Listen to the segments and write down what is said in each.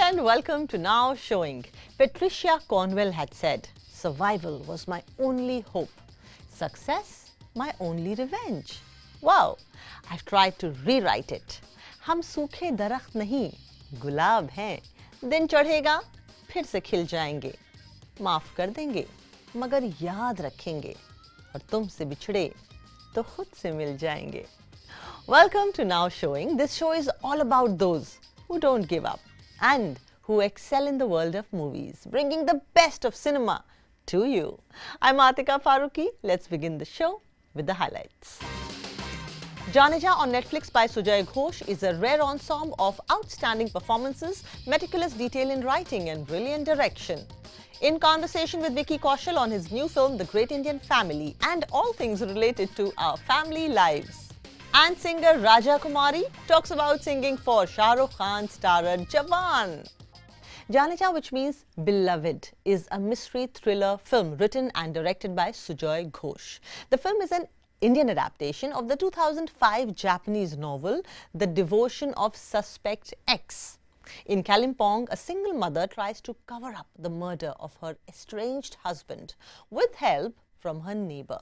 and welcome to Now Showing. Patricia Cornwell had said, "Survival was my only hope. Success, my only revenge." Wow, I've tried to rewrite it. हम सूखे दरख्त नहीं, गुलाब हैं. दिन चढ़ेगा, फिर से खिल जाएंगे. माफ कर देंगे, मगर याद रखेंगे. और तुमसे बिछड़े, तो खुद से मिल जाएंगे. Welcome to Now Showing. This show is all about those who don't give up and who excel in the world of movies, bringing the best of cinema to you. I'm Atika Farooqui. Let's begin the show with the highlights. Jaane Jaan on Netflix by Vijay is a rare ensemble of outstanding performances, meticulous detail in writing and brilliant direction. In conversation with Vicky Kaushal on his new film The Great Indian Family and all things related to our family lives. And singer Rajakumari talks about singing for Shah Rukh Khan starrer Jawan. Jaane Jaan, which means beloved, is a mystery thriller film written and directed by Vijay Ghosh. The film is an Indian adaptation of the 2005 Japanese novel The Devotion of Suspect X. In Kalimpong, a single mother tries to cover up the murder of her estranged husband with help from her neighbor.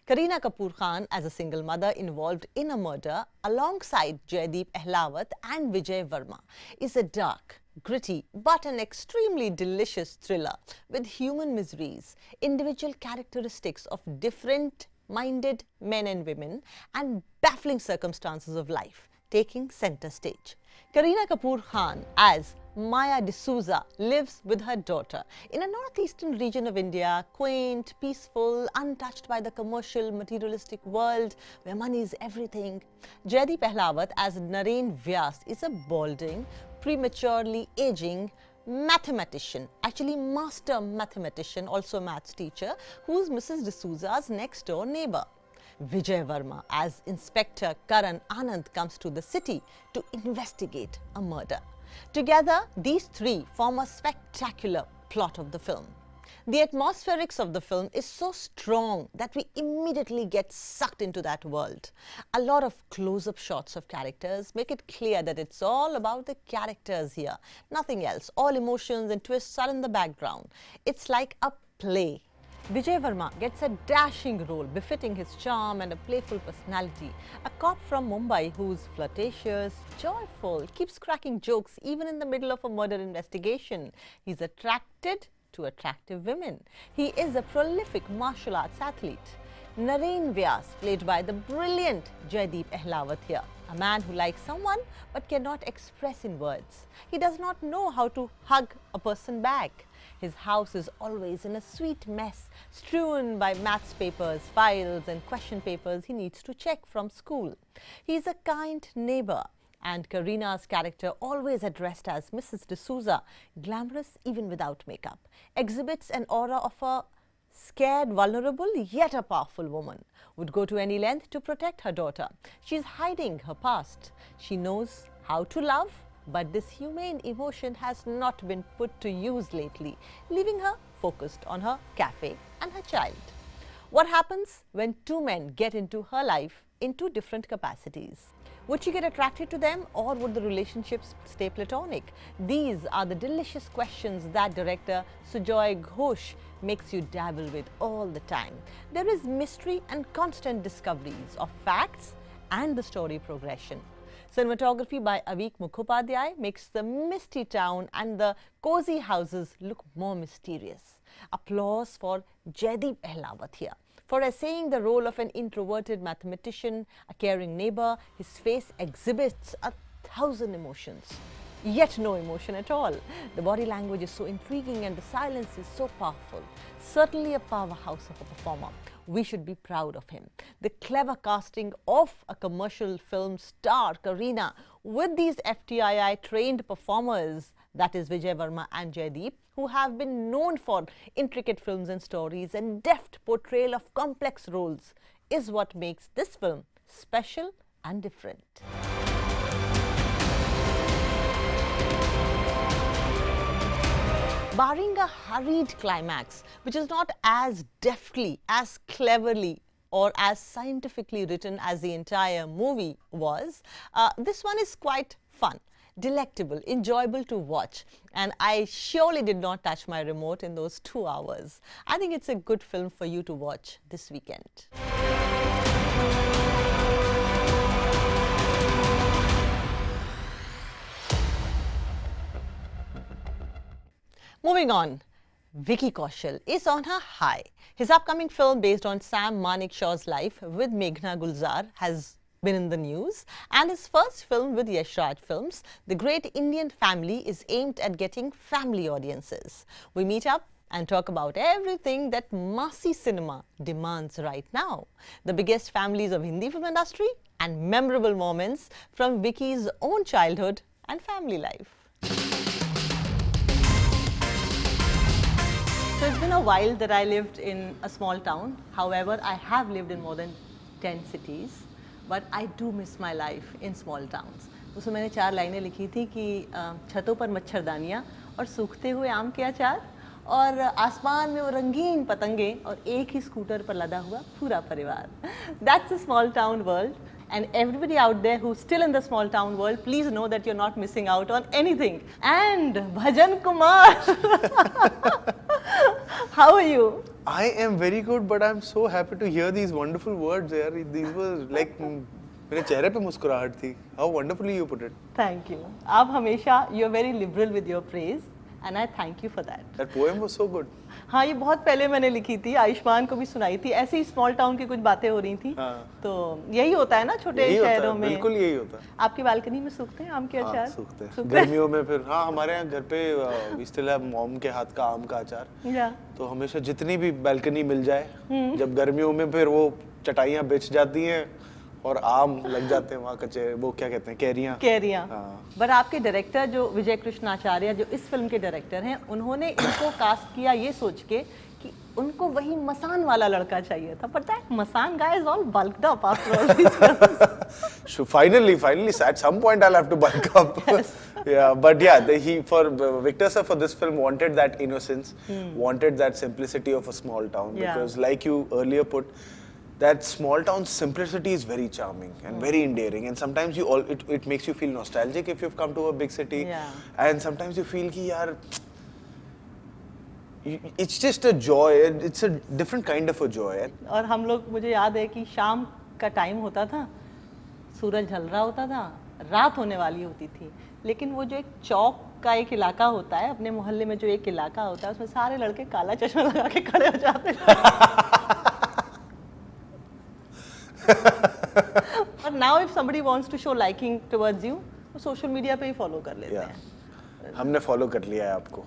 Kareena Kapoor Khan, as a single mother involved in a murder alongside Jjaideep, Ahlawat and Vijay Varma, is a dark, gritty but an extremely delicious thriller with human miseries, individual characteristics of different-minded men and women and baffling circumstances of life taking center stage. Kareena Kapoor Khan as Maya D'Souza lives with her daughter in a northeastern region of India, quaint, peaceful, untouched by the commercial, materialistic world where money is everything. Jjaideep Ahlawat as Naren Vyas is a balding, prematurely aging mathematician, actually master mathematician, also maths teacher, who's Mrs. D'Souza's next door neighbor. Vijay Varma as Inspector Karan Anand comes to the city to investigate a murder. Together, these three form a spectacular plot of the film. The atmospherics of the film is so strong that we immediately get sucked into that world. A lot of close-up shots of characters make it clear that it's all about the characters here, nothing else. All emotions and twists are in the background. It's like a play. Vijay Varma gets a dashing role befitting his charm and a playful personality. A cop from Mumbai who's flirtatious, joyful, keeps cracking jokes even in the middle of a murder investigation. He's attracted to attractive women. He is a prolific martial arts athlete. Naren Vyas, played by the brilliant Jjaideep Ahlawat here. A man who likes someone but cannot express in words. He does not know how to hug a person back. His house is always in a sweet mess, strewn by maths papers, files and question papers he needs to check from school. He is a kind neighbor, and Kareena's character, always addressed as Mrs. D'Souza, glamorous even without makeup, exhibits an aura of a scared, vulnerable, yet a powerful woman, would go to any length to protect her daughter. She is hiding her past. She knows how to love, but this humane emotion has not been put to use lately, leaving her focused on her cafe and her child. What happens when two men get into her life in two different capacities? Would she get attracted to them, or would the relationships stay platonic? These are the delicious questions that director Vijay Ghosh makes you dabble with all the time. There is mystery and constant discoveries of facts and the story progression. Cinematography by Avik Mukhopadhyay makes the misty town and the cozy houses look more mysterious. Applause for Jjaideep Ahlawat here for essaying the role of an introverted mathematician, a caring neighbor. His face exhibits 1,000 emotions, yet no emotion at all. The body language is so intriguing and the silence is so powerful. Certainly a powerhouse of a performer. We should be proud of him. The clever casting of a commercial film star Kareena with these FTII trained performers, that is Vijay Varma and Jjaideep, who have been known for intricate films and stories and deft portrayal of complex roles, is what makes this film special and different. Barring a hurried climax, which is not as deftly, as cleverly or as scientifically written as the entire movie was, this one is quite fun. delectable, enjoyable to watch. And I surely did not touch my remote in those 2 hours. I think it's a good film for you to watch this weekend. Moving on, Vicky Kaushal is on her high. His upcoming film based on Sam Manikshaw's life with Meghna Gulzar has been in the news, and his first film with Yash Raj Films, The Great Indian Family, is aimed at getting family audiences. We meet up and talk about everything that massy cinema demands right now. The biggest families of Hindi film industry and memorable moments from Vicky's own childhood and family life. So it's been a while that I lived in a small town. However, I have lived in more than 10 cities. But I do miss my life in small towns. उसमें मैंने 4 लाइनें लिखी थी कि छतों पर मच्छरदानियाँ और सूखते हुए आम के अचार और आसमान में वो रंगीन पतंगे और एक ही स्कूटर पर लदा हुआ पूरा परिवार. That's a small town world. And everybody out there who's still in the small town world, please know that you're not missing out on anything. And Bhajan Kumar, how are you? I am very good, but I'm so happy to hear these wonderful words. यार, these were like मेरे चेहरे पे मुस्कुराहट थी. How wonderfully you put it. Thank you. आप हमेशा you're very liberal with your praise, and I thank you for that. That poem was so good. हाँ, ये बहुत पहले मैंने लिखी थी, आयुष्मान को भी सुनाई थी. ऐसे ही स्मॉल टाउन की कुछ बातें हो रही थी. तो यही होता है ना छोटे शहरों में. बिल्कुल यही होता है. आपकी बालकनी में सूखते हैं आम के अचार? सूखते हैं. गर्मियों में फिर हाँ हमारे यहाँ घर पे we still have मॉम के हाथ का आम का अचार. तो हमेशा जितनी भी बालकनी मिल जाए, जब गर्मियों में फिर वो चटाइयाँ बिछ जाती हैं और आम लग जाते हैं वहाँ कच्चे, वो क्या कहते हैं, कैरियाँ. बट आपके डायरेक्टर जो विजय कृष्णाचार्य जो इस फिल्म के डायरेक्टर हैं, उन्होंने इनको कास्ट किया ये सोच के कि उनको वही मसान वाला लड़का चाहिए था. पता है मसान guy is all bulked up after all these films. So finally, at some point I'll have to bulk up. Yes. Yeah, but yeah, Victor sir for this film wanted that innocence, wanted that simplicity of a small town, because like you earlier put, that small town simplicity is very charming and very endearing, and sometimes it makes you feel nostalgic if you've come to a big city, and sometimes you feel ki yaar it's just a joy, it's a different kind of a joy. और हम लोग, मुझे याद है कि शाम का time होता था, सूरज ढल रहा होता था, रात होने वाली होती थी, लेकिन वो जो एक चौक का एक इलाका होता है, अपने मोहल्ले में जो एक इलाका होता है, उसमें सारे लड़के काला चश्मा लगा के खड़े हो जाते हैं. But now if somebody wants to show liking towards you, वो सोशल मीडिया पे ही फॉलो कर लेते हैं. हमने फॉलो कर लिया है आपको.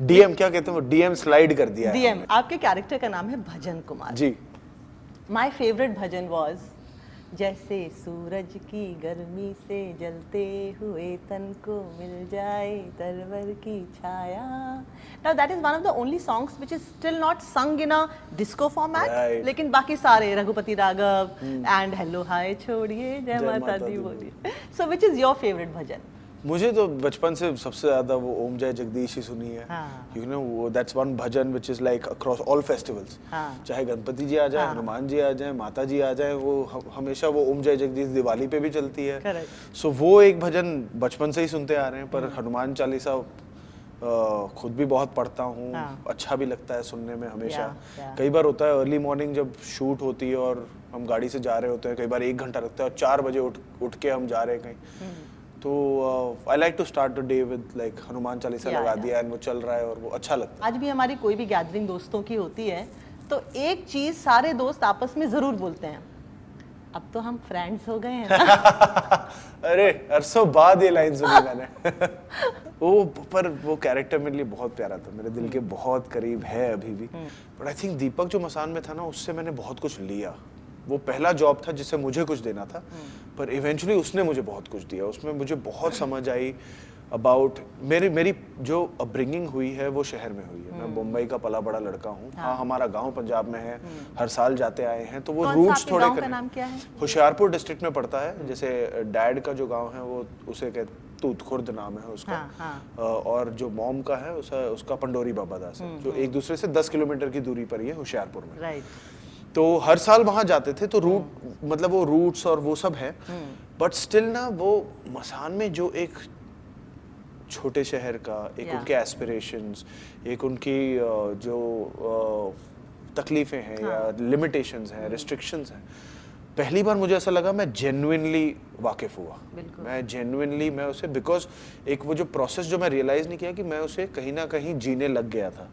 डीएम क्या कहते हैं, वो डीएम स्लाइड कर दिया है. डीएम. आपके कैरेक्टर का नाम है भजन Kumar ji. My favourite bhajan was जैसे सूरज की गर्मी से जलते हुए तन को मिल जाए तरवर की छाया. Now that is one of the only songs which is still not sung in a disco format. Right. लेकिन बाकी सारे Raghupati Raghav and hello hi छोड़िए जय माता दी बोलिए. So which is your favorite भजन? मुझे तो बचपन से सबसे ज्यादा वो ओम जय जगदीश ही सुनी है. You know, that's one bhajan which is like across all festivals. चाहे गणपति जी आ जाए, हनुमान जी आ जाए, माता जी आ जाए, वो हमेशा वो ओम जय जगदीश दिवाली पे भी चलती है. So वो एक भजन बचपन से ही सुनते आ रहे हैं. पर हनुमान चालीसा खुद भी बहुत पढ़ता हूँ. अच्छा भी लगता है सुनने में हमेशा. कई बार होता है अर्ली मॉर्निंग जब शूट होती है और हम गाड़ी से जा रहे होते हैं, कई बार 1 घंटा लगता है और 4 बजे उठ के हम जा रहे हैं कहीं, तो I like to start the day with like Hanuman Chalisa लगा दिया और वो चल रहा है और वो अच्छा लगता है. आज भी हमारी कोई भी गैदरिंग दोस्तों की होती है तो एक चीज सारे दोस्त आपस में जरूर बोलते हैं, अब तो हम फ्रेंड्स हो गए हैं. अरे अरसों बाद ये लाइन सुनी मैंने. वो कैरेक्टर मेरे लिए बहुत प्यारा था, मेरे दिल के बहुत करीब है अभी भी. बट आई थिंक दीपक जो मसान में था ना, उससे मैंने बहुत कुछ लिया. वो पहला जॉब था जिससे मुझे कुछ देना था, पर इवेंचुअली उसने मुझे बहुत कुछ दिया. उसमें मुझे बहुत समझ आई अबाउट मेरी जो अपब्रिंगिंग हुई है वो शहर में हुई है. मैं मुंबई का पला बड़ा लड़का हूँ. हाँ, हमारा गांव पंजाब में है, हर साल जाते आए हैं, तो वो रूट्स थोड़े होशियारपुर डिस्ट्रिक्ट में पड़ता है. जैसे डैड का जो गांव है वो उसे कहते तूतखुर्द नाम है उसका. और जो मॉम का है उसका पंडोरी बाबा दास है, जो एक दूसरे से 10 किलोमीटर की दूरी पर ही है होशियारपुर में. तो हर साल वहां जाते थे, तो रूट मतलब वो रूट्स और वो सब है. बट स्टिल ना वो मसान में जो एक छोटे शहर का एक Yeah. उनके एस्पिरेशंस, एक उनकी जो तकलीफें हैं या लिमिटेशंस हैं, रिस्ट्रिक्शंस हैं, पहली बार मुझे ऐसा लगा मैं जेन्युइनली वाकिफ हुआ। मैं जेन्युइनली मैं उसे बिकॉज एक वो जो प्रोसेस जो मैं रियलाइज नहीं किया कि मैं उसे कहीं ना कहीं जीने लग गया था,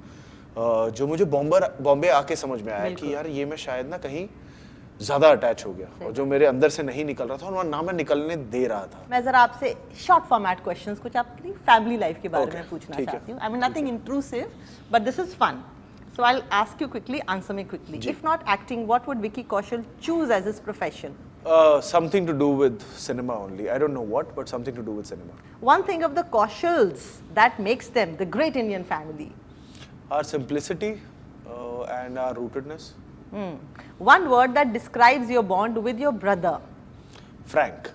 जो मुझे बॉम्बे आके समझ में आया कि यार ये मैं शायद ना कहीं ज्यादा अटैच हो गया और जो मेरे अंदर से नहीं निकल रहा था और ना मैं निकलने दे रहा था। मैं जरा आपसे शॉर्ट फॉर्मेट क्वेश्चंस कुछ आपकी फैमिली लाइफ के बारे में पूछना चाहती हूँ। I mean nothing intrusive but this is fun. So I'll ask you quickly, answer me quickly. If not acting, what would Vicky Kaushal choose as his profession? Something to do with cinema only. I don't know what, but something to do with cinema. One thing of the Kaushals that makes them the great Indian family. Our simplicity and our rootedness. One word that describes your bond with your brother. Frank.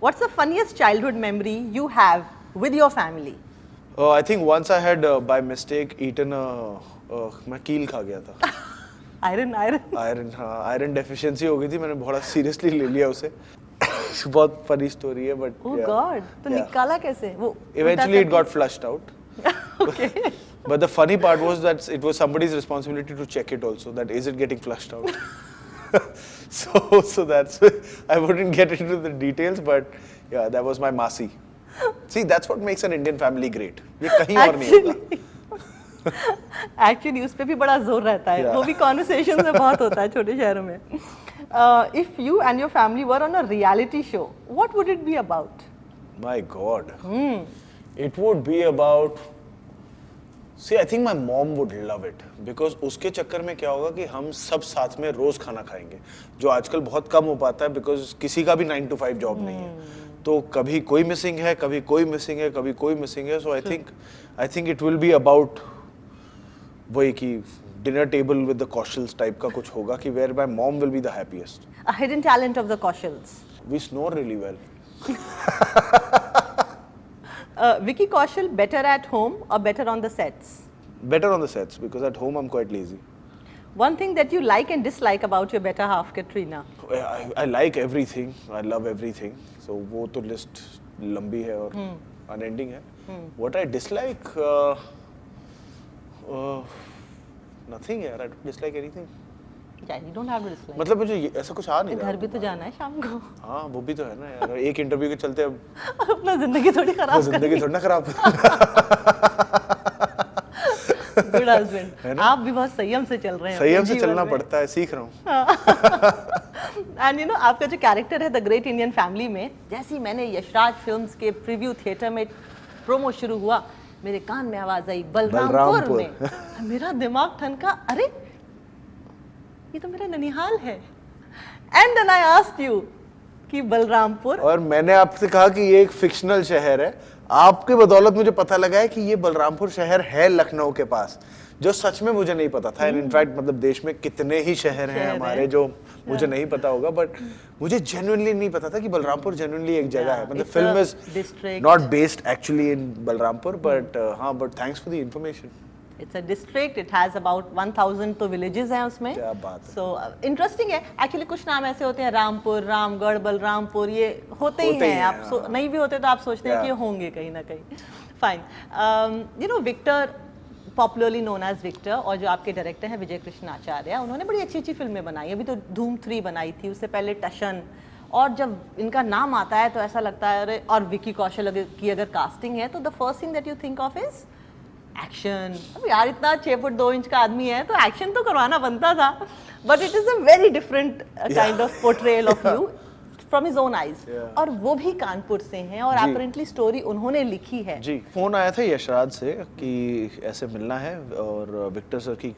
What's the funniest childhood memory you have with your family? I think once I had by mistake eaten मैं कील खा गया था. Iron deficiency हो गई थी, मैंने बहुत सीरियसली ले लिया उसे. बहुत फनी स्टोरी है बट ओह गॉड, तो निकाला कैसे वो? Eventually it got flushed out. Okay. But the funny part was that it was somebody's responsibility to check it also, that is it getting flushed out. So that's I wouldn't get into the details, but yeah, that was my masi. See, that's what makes an Indian family great. ये कहीं और नहीं होता. Actually उस पे भी बड़ा जोर रहता है. वो भी कॉन्वर्सेशन में बहुत होता है छोटे शहरों में. If you and your family were on a reality show, what would it be about? My God, it would be about, see I think my mom would love it, because उसके चक्कर में क्या होगा कि हम सब साथ में रोज खाना खाएंगे, जो आजकल बहुत कम हो पाता है बिकॉज किसी का भी 9 to 5 जॉब नहीं है. तो कभी कोई मिसिंग है, कभी कोई मिसिंग है, कभी कोई मिसिंग है. So I think it will be about वही कि dinner table with the Kaushals type का कुछ होगा कि where my mom will be the happiest. A hidden talent of the Kaushals. We snore really well. Vicky Kaushal better at home or better on the sets? Better on the sets because at home I'm quite lazy. One thing that you like and dislike about your better half, Kareena? I like everything. I love everything. So वो तो list लंबी है और unending है. What I dislike, nothing यार. I don't dislike anything. Yeah, you don't have to dislike. मतलब मुझे ऐसा कुछ आ नहीं रहा. घर भी तो जाना है शाम को. हाँ वो भी तो है ना यार. एक इंटरव्यू के चलते अब अपना जिंदगी थोड़ी खराब कर. जिंदगी थोड़ी ना खराब. Good husband. आप भी बहुत संयम से चल रहे हैं. संयम से चलना पड़ता है, सीख रहा हूँ. एंड यू नो आपका जो कैरेक्टर है द ग्रेट इंडियन फैमिली में, जैसे ही मैंने यशराज फिल्म्स के प्रीव्यू थिएटर में प्रोमो शुरू हुआ, मेरे कान में आवाज आई बलरामपुर में. मेरा दिमाग ठनका, अरे ये तो मेरा ननिहाल है. And then I asked you कि बलरामपुर, और मैंने आपसे कहा कि ये एक फिक्शनल शहर है. आपके बदौलत मुझे पता लगा है कि ये बलरामपुर शहर है लखनऊ के पास, जो सच में मुझे नहीं पता था. इनफैक्ट मतलब देश में कितने ही शहर हैं हमारे जो मुझे नहीं पता होगा, बट मुझे जेन्युइनली नहीं पता था कि बलरामपुर जेन्युइनली एक जगह है. मतलब film is not based actually in Balrampur, but हाँ, but thanks for the information. It's a district. It has about 1000 तो विलेजेस हैं उसमें. क्या बात है. सो इंटरेस्टिंग है. एक्चुअली कुछ नाम ऐसे होते हैं, रामपुर, रामगढ़, बलरामपुर, ये होते ही हैं. आप नहीं भी होते तो आप सोचते हैं कि ये होंगे कहीं ना कहीं. Fine. You know Victor, popularly known as Victor, और जो आपके डायरेक्टर हैं विजय कृष्ण आचार्य, उन्होंने बड़ी अच्छी अच्छी फिल्में बनाई. अभी तो धूम 3 बनाई थी, उससे पहले टशन. और जब इनका नाम आता है तो ऐसा लगता है अरे, और विकी कौशल की अगर कास्टिंग है तो the first thing that you think of is action. अब यार इतना 6 फुट 2 इंच का आदमी है तो एक्शन तो करवाना बनता था. But it is a very different kind of portrayal of you from his own eyes. और वो भी कानपुर से हैं और अपैरेंटली स्टोरी उन्होंने लिखी है. जी, फोन आया था यशराज से कि ऐसे मिलना है और विक्टर सर की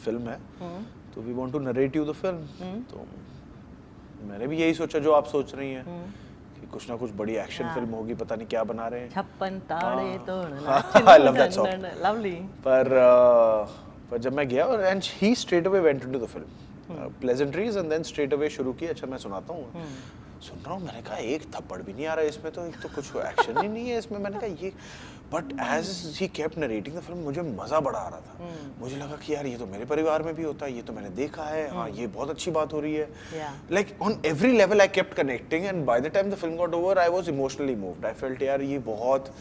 फिल्म है, तो we want to narrate you the film. तो मैंने भी यही सोचा जो आप सोच रही हैं कि कुछ ना कुछ बड़ी एक्शन फिल्म होगी, पता नहीं क्या बना रहे हैं. 56 ताड़े तोड़ना. I love that song. Lovely. पर जब मैं गया और and he straight away went into the film, pleasantries, and then straight away शुरू की, अच्छा मैं सुनाता हूँ. सुन रहा हूँ, मैंने कहा एक थप्पड़ भी नहीं आ रहा है इसमें, तो एक तो कुछ एक्शन ही नहीं है इसमें, मैंने कहा ये, but as he kept narrating the film मुझे मज़ा बड़ा आ रहा था। मुझे लगा कि यार ये तो मेरे परिवार में भी होता है, ये तो मैंने देखा है, हाँ ये बहुत अच्छी बात हो रही है, like on every level I kept connecting, and by the time the film got over I was emotionally moved. I felt यार ये बहुत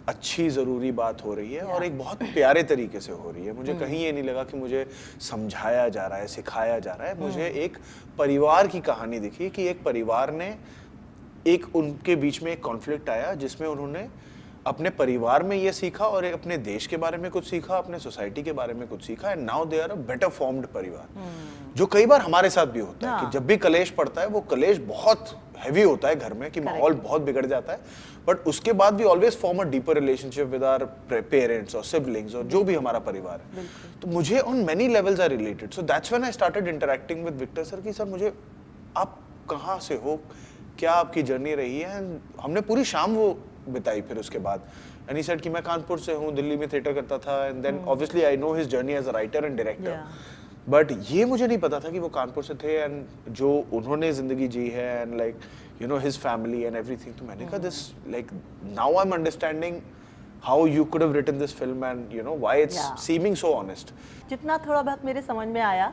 अच्छी ज़रूरी बात हो रही है और एक बहुत प्यारे तरीके से हो रही है। मुझे कहीं ये नहीं लगा कि मुझे समझाया जा रहा है, सिखाया जा रहा है। मुझे एक परिवार की कहानी दिखी कि एक परिवार ने, एक उनके बीच में एक कॉन्फ्लिक्ट आया जिसमें उन्होंने अपने परिवार में ये सीखा और एक अपने देश के बारे में कुछ सीखा, अपने सोसाइटी के बारे में कुछ सीखा, and now they are a better formed परिवार। जो कई बार हमारे साथ भी होता है कि जब भी कलेश पड़ता है, वो कलेश बहुत हैवी होता है घर में, कि माहौल बहुत बिगड़ जाता है, बट उसके बाद भी always form a deeper relationship with our parents और सिबलिंग्स और जो भी हमारा परिवार है। तो मुझे on many levels are related, so that's when I started interacting with Victor sir कि सर मुझे, आप कहाँ से हो, क्या आपकी जर्नी रही है। एंड हमने पूरी शाम वो बिताई फिर उसके बाद, एंड ही सेड कि मैं कानपुर से हूँ, दिल्ली में थिएटर करता था, and then obviously I know his journey as a writer and director, but ये मुझे नहीं पता था कि वो कानपुर से थे एंड जो उन्होंने जिंदगी जी है, and like you know his family and everything. तो मैंने कहा this, like now I am understanding how you could have written this film and you know why it's seeming so honest. जितना थोड़ा बहुत मेरे समझ में आया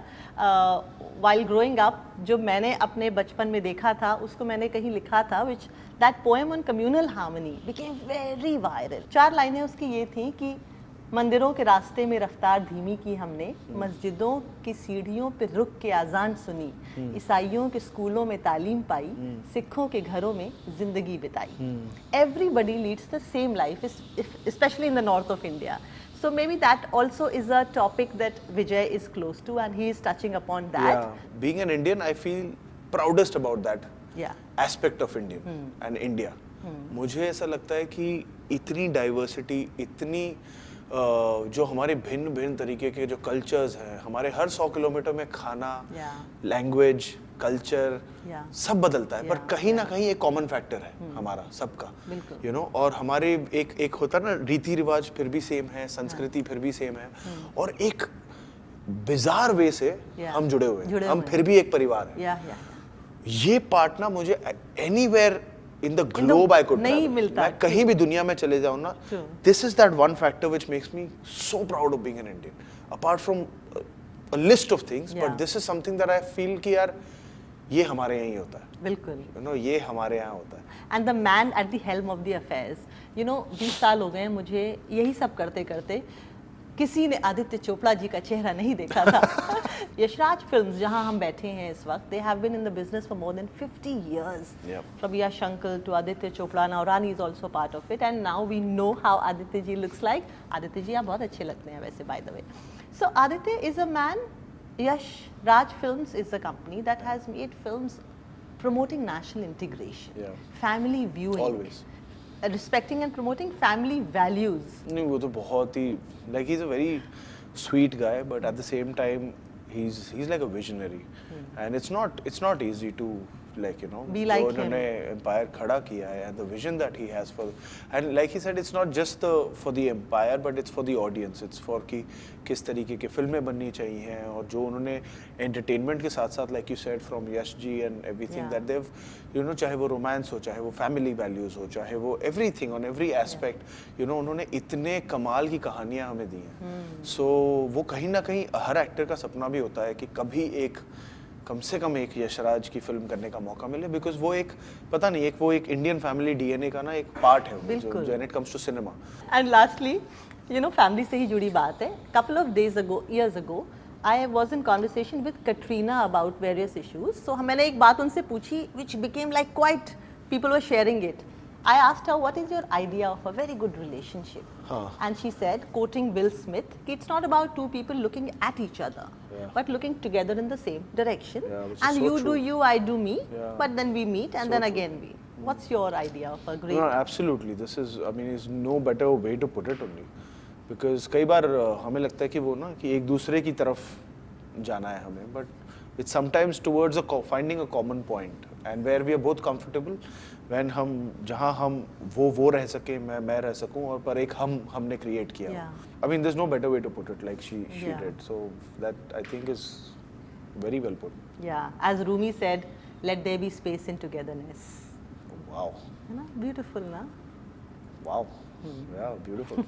while growing up, जो मैंने अपने बचपन में देखा था उसको मैंने कहीं लिखा था, which that poem on communal harmony became very viral। 4 लाइनें उसकी ये थी कि मंदिरों के रास्ते में रफ्तार धीमी की हमने, मस्जिदों की सीढ़ियों पे रुक के अजान सुनी, ईसाइयों के स्कूलों में तालीम पाई, सिखों के घरों में जिंदगी बिताई। Everybody leads the same life, especially in the north of India. So maybe that also is a topic that Vijay is close to and he is touching upon that. Yeah. Being an Indian, I feel proudest about that aspect of Indian and India. मुझे ऐसा लगता है कि इतनी diversity, इतनी जो हमारे भिन्न भिन्न तरीके के जो कल्चर्स हैं, हमारे हर 100 किलोमीटर में खाना, लैंग्वेज, कल्चर सब बदलता है, पर कहीं ना कहीं एक कॉमन फैक्टर है हमारा सबका, यू नो। और हमारे एक होता है ना, रीति रिवाज फिर भी सेम है, संस्कृति फिर भी सेम है, और एक बिजार वे से हम जुड़े हुए हैं, हम फिर भी एक परिवार है। ये पार्ट ना मुझे anywhere in the globe I could नहीं मिलता, मैं कहीं भी दुनिया में चले जाऊँ ना, this is that one factor which makes me so proud of being an Indian, apart from a list of things, but this is something that I feel कि यार ये हमारे यहाँ ही होता है, बिल्कुल, you know, ये हमारे यहाँ होता है। And the man at the helm of the affairs, you know, 20 साल हो गए मुझे यही सब करते करते, किसी ने आदित्य चोपड़ा जी का चेहरा नहीं देखा था। यशराज फिल्म्स जहां हम बैठे हैं इस वक्त, they have been in the business for more than 50 years. From Yash Uncle to Aditya Chopra, now Rani is also part of it, and now we know how Aditya ji looks like. Aditya ji आप बहुत अच्छे लगते हैं वैसे, by the way. So Aditya is a man. Yash Raj Films is a company that has made films promoting national integration, family viewing. Always. Respecting and promoting family values. नहीं, वो तो बहुत ही, like he's a very sweet guy, but at the same time he's like a visionary, and it's not easy to, like, you know, be like him. उन्होंने empire खड़ा किया है, and the vision that he has for, and like he said, it's not just for the empire, but it's for the audience, it's for कि किस तरीके की फिल्में बननी चाहिए, और जो उन्होंने entertainment के साथ साथ, like you said, from Yash ji and everything that they've, you know, चाहे वो romance हो, चाहे वो family values हो, चाहे वो everything on every aspect, you know, उन्होंने इतने कमाल की कहानियाँ हमें दी हैं। So वो कहीं ना कहीं हर एक्टर का सपना भी होता है कि कभी एक, कम से कम एक यशराज की फिल्म करने का मौका मिले, बिकॉज वो एक, पता नहीं, वो एक इंडियन फैमिली डीएनए का ना एक पार्ट है जो when it comes to cinema. And lastly, you know, family से ही जुड़ी बात है, couple of days ago, years ago, I was in conversation with Katrina about various issues. So मैंने एक बात उनसे पूछी which became like quite, people were sharing it. I asked her, what is your idea of a very good relationship? And she said, quoting Will Smith, it's not about two people looking at each other, but looking together in the same direction. And you do you, I do me, but then we meet and then again we. What's your idea of a great? No, absolutely. This is, I mean, is no better way to put it only. Because कई बार हमें लगता है कि वो ना, कि एक दूसरे की तरफ जाना है हमें, but it's sometimes towards finding a common point and where we are both comfortable. When हम जहाँ हम वो रह सके, मैं रह सकूँ, और पर एक हमने create किया। I mean, there's no better way to put it, like she did. So that I think is very well put. Yeah, as Rumi said, Let there be space in togetherness. Wow. Beautiful, na? Wow. Yeah, beautiful.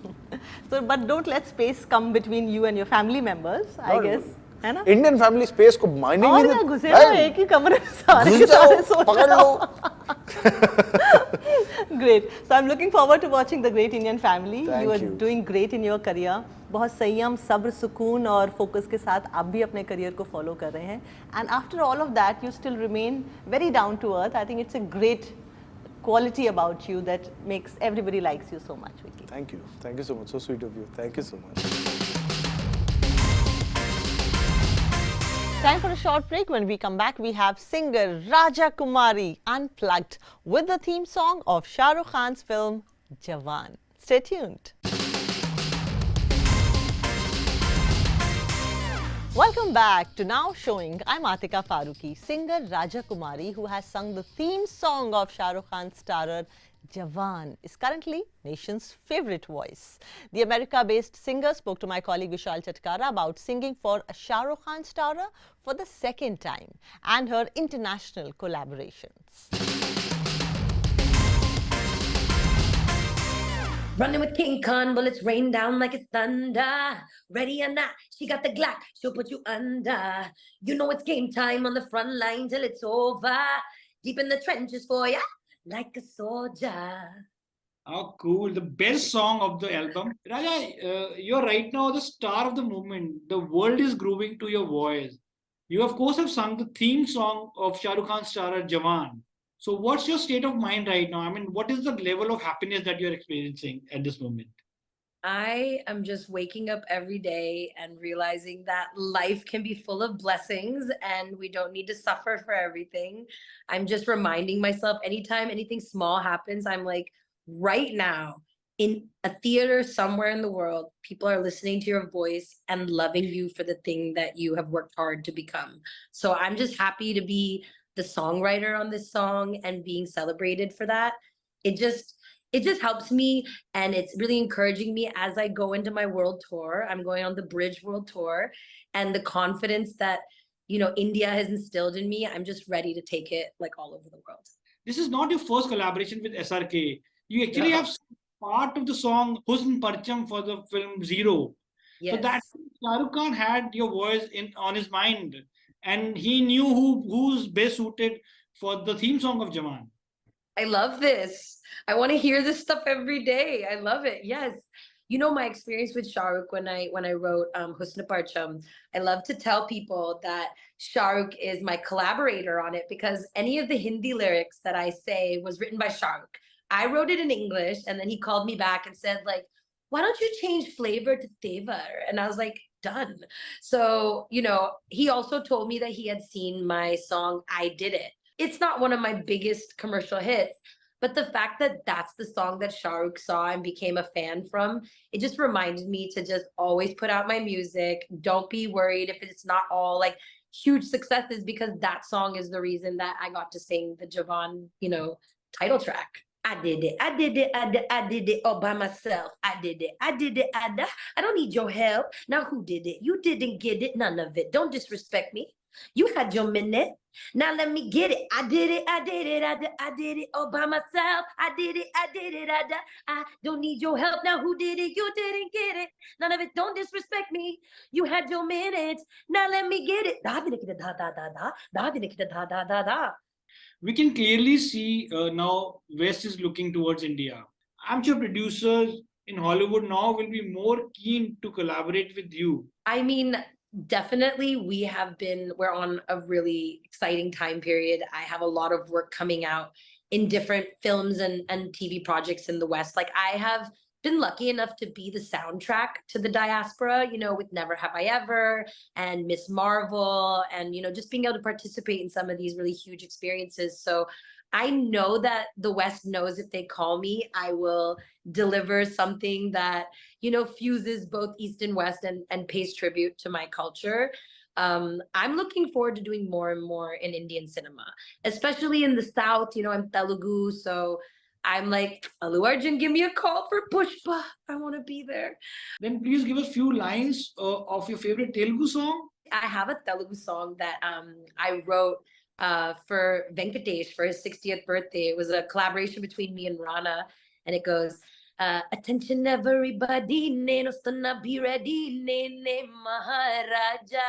So, but don't let space come between you and your family members, I guess. है ना? Indian family space को मायने और नहीं क्या देते। घुसे रहो एक ही कमरे में सारे घुस के जाओ, सारे सो पकड़ जाओ। लो। Great. So I'm looking forward to watching the Great Indian Family. Thank You are you. doing great in your career. बहुत संयम, सब्र, सुकून और फोकस के साथ आप भी अपने करियर को फॉलो कर रहे हैं. And after all of that, you still remain very down to earth. I think it's a great quality about you that makes everybody likes you so much, Vicky. Thank you. Thank you so much. So sweet of you. Thank you so much. Time for a short break. When we come back, we have singer Rajakumari unplugged with the theme song of Shah Rukh Khan's film Jawan. Stay tuned. Welcome back to Now Showing. I'm Atika Farooqui. Singer Rajakumari, who has sung the theme song of Shah Rukh Khan's starrer Jawan, is currently nation's favorite voice. The America-based singer spoke to my colleague Vishal Chatkara about singing for a Shah Rukh Khan starrer for the second time and her international collaborations. Running with King Khan, bullets rain down like it's thunder. Ready or not, she got the Glock, she'll put you under. You know it's game time on the front line till it's over. Deep in the trenches for ya, like a soldier. Oh, cool. The best song of the album. Raja, you're right now the star of the movement. The world is grooving to your voice. You, of course, have sung the theme song of Shah Rukh Khan's starrer Jawan. So, what's your state of mind right now? I mean, what is the level of happiness that you're experiencing at this moment? I am just waking up every day and realizing that life can be full of blessings and we don't need to suffer for everything. I'm just reminding myself anytime anything small happens, I'm like, right now, in a theater somewhere in the world, people are listening to your voice and loving you for the thing that you have worked hard to become. So I'm just happy to be the songwriter on this song and being celebrated for that. It just helps me, and it's really encouraging me as I go into my world tour. I'm going on the Bridge World Tour, and the confidence that India has instilled in me, I'm just ready to take it like all over the world. This is not your first collaboration with SRK. You actually have part of the song Husn Parcham for the film Zero. Yes. So that Shah Rukh Khan had your voice on his mind, and he knew who's best suited for the theme song of Jawan. I love this. I want to hear this stuff every day. I love it. Yes. My experience with Shah Rukh when I wrote Husn Parcham, I love to tell people that Shah Rukh is my collaborator on it because any of the Hindi lyrics that I say was written by Shah Rukh. I wrote it in English, and then he called me back and said, like, why don't you change flavor to tevar? And I was like, done. So, he also told me that he had seen my song, I Did It. It's not one of my biggest commercial hits, but the fact that that's the song that Shah Rukh saw and became a fan from, it just reminded me to just always put out my music. Don't be worried if it's not all like huge successes, because that song is the reason that I got to sing the Jawan, title track. I did it. I did it. I did it all by myself. I did it. I did it. I don't need your help. Now who did it? You didn't get it. None of it. Don't disrespect me. You had your minute. Now let me get it. I did it. I did it. I did it all by myself. I did it. I did it. I don't need your help. Now who did it? You didn't get it. None of it. Don't disrespect me. You had your minute. Now let me get it. We can clearly see now West is looking towards India. I'm sure producers in Hollywood now will be more keen to collaborate with you. I mean, definitely we're on a really exciting time period. I have a lot of work coming out in different films and TV projects in the West. Like, I have been lucky enough to be the soundtrack to the diaspora, with Never Have I Ever and Miss Marvel, and, just being able to participate in some of these really huge experiences. So I know that the West knows if they call me, I will deliver something that, fuses both East and West and pays tribute to my culture. I'm looking forward to doing more and more in Indian cinema, especially in the South. I'm Telugu, so I'm like, Allu Arjun, give me a call for Pushpa. I want to be there. Then please give us few lines of your favorite Telugu song. I have a Telugu song that I wrote for Venkatesh for his 60th birthday. It was a collaboration between me and Rana, and it goes, attention everybody, Nenostana be ready, Nene Maharaja.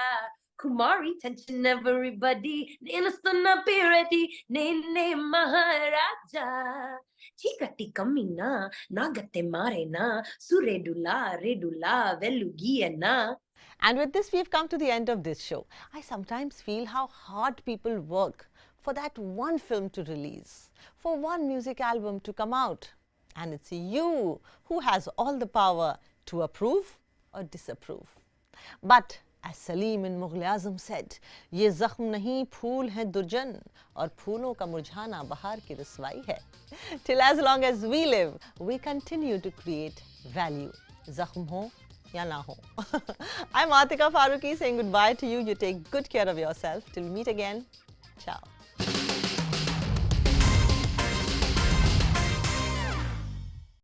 Kumari, attention everybody, Nenostana be ready, Nene Maharaja. Chikati kamina, nagate marena, suredula, redula, velugiana. And with this, we've come to the end of this show. I sometimes feel how hard people work for that one film to release, for one music album to come out. And it's you who has all the power to approve or disapprove. But as Salim in Mughal-e-Azam said, ये ज़ख्म नहीं फूल हैं दुर्जन और फूलों का मुरझाना बहार की रसवाई है. Till as long as we live, we continue to create value. ज़ख्म हो या ना हो. I'm Atika Farooqui saying goodbye to you. You take good care of yourself. Till we meet again. Ciao.